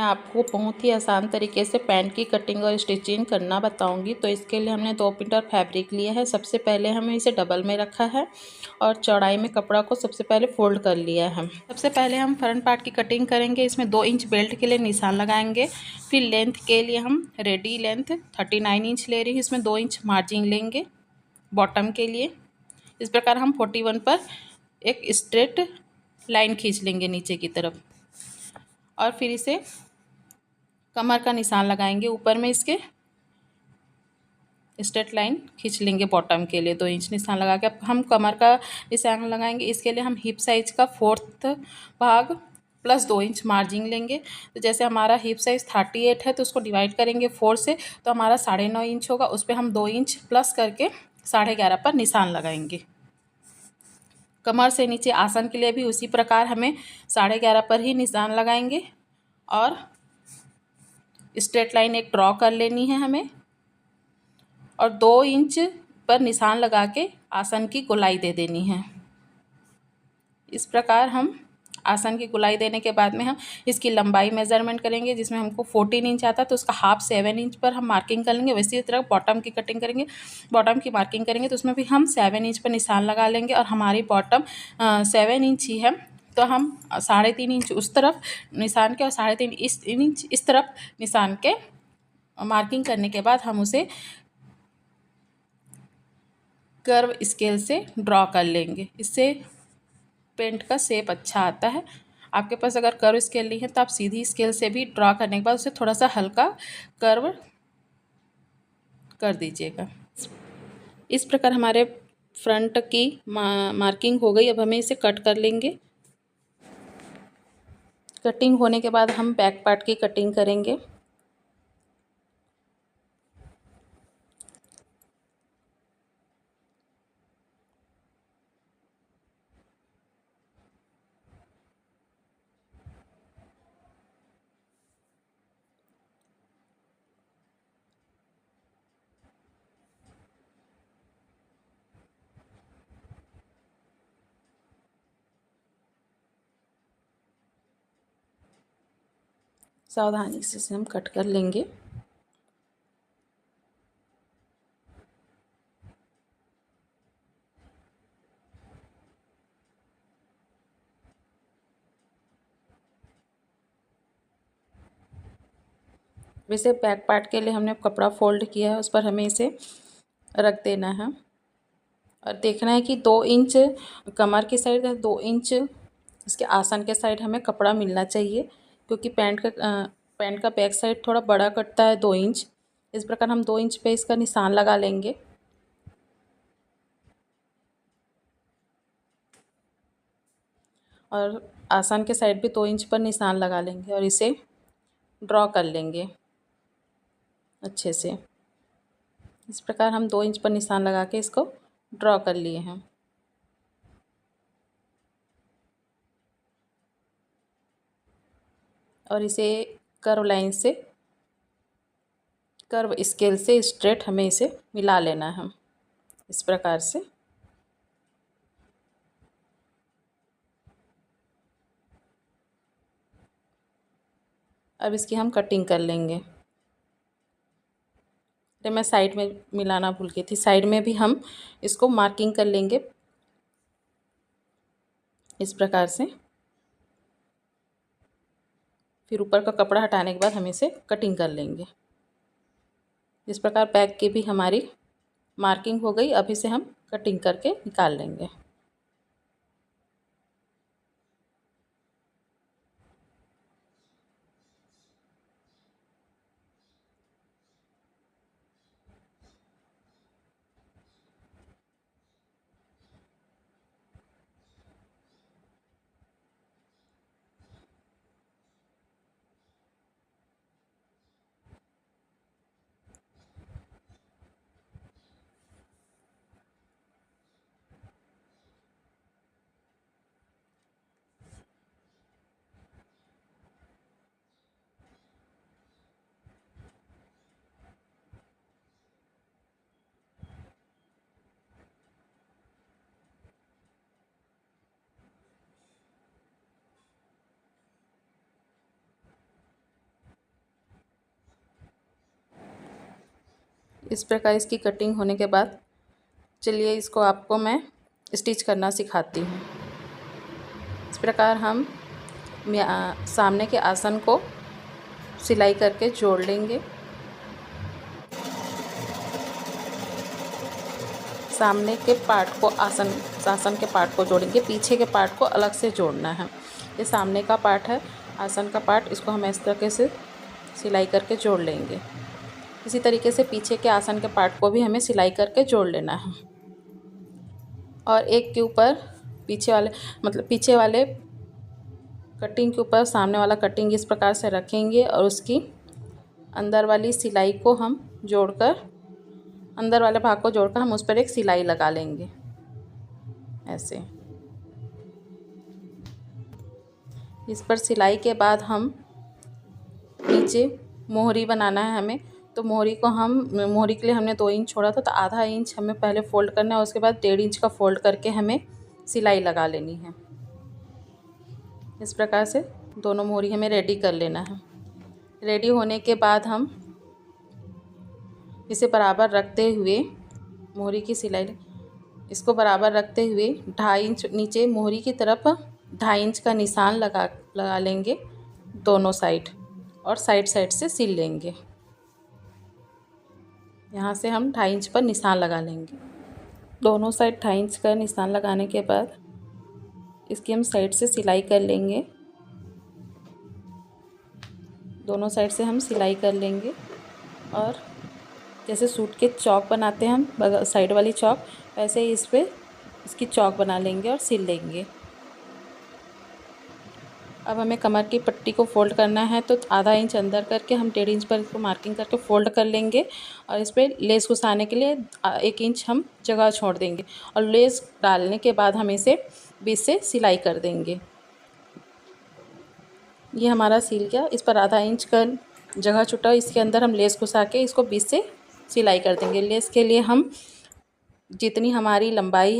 आपको बहुत ही आसान तरीके से पैंट की कटिंग और स्टिचिंग करना बताऊंगी। तो इसके लिए हमने 2 मीटर फैब्रिक लिया है। सबसे पहले हमें इसे डबल में रखा है और चौड़ाई में कपड़ा को सबसे पहले फोल्ड कर लिया है। सबसे पहले हम फ्रंट पार्ट की कटिंग करेंगे। इसमें 2 इंच बेल्ट के लिए निशान लगाएंगे। फिर लेंथ के लिए हम रेडी लेंथ 39 इंच ले रही हूँ। इसमें 2 इंच मार्जिन लेंगे बॉटम के लिए। इस प्रकार हम 41 पर एक स्ट्रेट लाइन खींच लेंगे नीचे की तरफ और फिर इसे कमर का निशान लगाएंगे। ऊपर में इसके स्ट्रेट लाइन खींच लेंगे बॉटम के लिए 2 इंच निशान लगा के। अब हम कमर का निशान लगाएंगे। इसके लिए हम हिप साइज का 4th भाग प्लस 2 इंच मार्जिन लेंगे। तो जैसे हमारा हिप साइज 38 है तो उसको डिवाइड करेंगे 4 से, तो हमारा 9.5 इंच होगा। उस पर हम 2 इंच प्लस करके 11.5 पर निशान लगाएंगे। कमर से नीचे आसन के लिए भी उसी प्रकार हमें 11.5 पर ही निशान लगाएंगे और स्ट्रेट लाइन एक ड्रॉ कर लेनी है हमें और 2 इंच पर निशान लगा के आसन की गोलाई दे देनी है। इस प्रकार हम आसन की गोलाई देने के बाद में हम इसकी लंबाई मेजरमेंट करेंगे। जिसमें हमको 14 इंच आता है तो उसका हाफ 7 इंच पर हम मार्किंग कर लेंगे। वैसी तरह बॉटम की कटिंग करेंगे, बॉटम की मार्किंग करेंगे तो उसमें भी हम 7 इंच पर निशान लगा लेंगे और हमारी बॉटम 7 इंच ही है तो हम 3.5 इंच उस तरफ निशान के और 3.5 इंच इस तरफ निशान के मार्किंग करने के बाद हम उसे कर्व स्केल से ड्रॉ कर लेंगे। इससे पेंट का शेप अच्छा आता है। आपके पास अगर कर्व स्केल नहीं है तो आप सीधी स्केल से भी ड्रॉ करने के बाद उसे थोड़ा सा हल्का कर्व कर दीजिएगा। इस प्रकार हमारे फ्रंट की मार्किंग हो गई। अब हमें इसे कट कर लेंगे। कटिंग होने के बाद हम बैक पार्ट की कटिंग करेंगे। सावधानी से इसे हम कट कर लेंगे। वैसे बैक पार्ट के लिए हमने कपड़ा फोल्ड किया है, उस पर हमें इसे रख देना है और देखना है कि 2 इंच कमर की साइड है, 2 इंच इसके आसन के साइड हमें कपड़ा मिलना चाहिए क्योंकि पैंट का बैक साइड थोड़ा बड़ा कटता है 2 इंच। इस प्रकार हम 2 इंच पे इसका निशान लगा लेंगे और आसन के साइड भी 2 इंच पर निशान लगा लेंगे और इसे ड्रॉ कर लेंगे अच्छे से। इस प्रकार हम 2 इंच पर निशान लगा के इसको ड्रॉ कर लिए हैं। और इसे कर्व लाइन से, कर्व स्केल से स्ट्रेट हमें इसे मिला लेना है इस प्रकार से। अब इसकी हम कटिंग कर लेंगे। अरे मैं साइड में मिलाना भूल गई थी, साइड में भी हम इसको मार्किंग कर लेंगे इस प्रकार से। फिर ऊपर का कपड़ा हटाने के बाद हम इसे कटिंग कर लेंगे। इस प्रकार बैक की भी हमारी मार्किंग हो गई। अब इसे हम कटिंग करके निकाल लेंगे। इस प्रकार इसकी कटिंग होने के बाद चलिए इसको आपको मैं स्टिच करना सिखाती हूँ। इस प्रकार हम सामने के आसन को सिलाई करके जोड़ लेंगे। सामने के पार्ट को आसन के पार्ट को जोड़ेंगे, पीछे के पार्ट को अलग से जोड़ना है। ये सामने का पार्ट है, आसन का पार्ट, इसको हम इस तरीके से सिलाई करके जोड़ लेंगे। इसी तरीके से पीछे के आसन के पार्ट को भी हमें सिलाई करके जोड़ लेना है। और एक के ऊपर पीछे वाले कटिंग के ऊपर सामने वाला कटिंग इस प्रकार से रखेंगे और उसकी अंदर वाली सिलाई को हम जोड़कर, अंदर वाले भाग को जोड़कर हम उस पर एक सिलाई लगा लेंगे ऐसे। इस पर सिलाई के बाद हम नीचे मोहरी बनाना है हमें, तो मोहरी के लिए हमने 2 इंच छोड़ा था, तो आधा इंच हमें पहले फ़ोल्ड करना है, उसके बाद 1.5 इंच का फ़ोल्ड करके हमें सिलाई लगा लेनी है। इस प्रकार से दोनों मोहरी हमें रेडी कर लेना है। रेडी होने के बाद हम इसे बराबर रखते हुए, मोहरी की सिलाई इसको बराबर रखते हुए 2.5 इंच नीचे मोहरी की तरफ 2.5 इंच का निशान लगा लेंगे दोनों साइड, और साइड से सिल लेंगे। यहाँ से हम 2.5 इंच पर निशान लगा लेंगे। दोनों साइड 2.5 इंच का निशान लगाने के बाद इसकी हम साइड से सिलाई कर लेंगे। दोनों साइड से हम सिलाई कर लेंगे, और जैसे सूट के चौक बनाते हैं हम साइड वाली चौक, वैसे ही इस पर इसकी चौक बना लेंगे और सिल लेंगे। अब हमें कमर की पट्टी को फ़ोल्ड करना है, तो आधा इंच अंदर करके हम 1.5 इंच पर इसको मार्किंग करके फ़ोल्ड कर लेंगे, और इस पर लेस घुसाने के लिए 1 इंच हम जगह छोड़ देंगे, और लेस डालने के बाद हम इसे बीच से सिलाई कर देंगे। ये हमारा सिल गया। इस पर आधा इंच का जगह छूटा, इसके अंदर हम लेस घुसा के इसको बीच से सिलाई कर देंगे। लेस के लिए हम जितनी हमारी लंबाई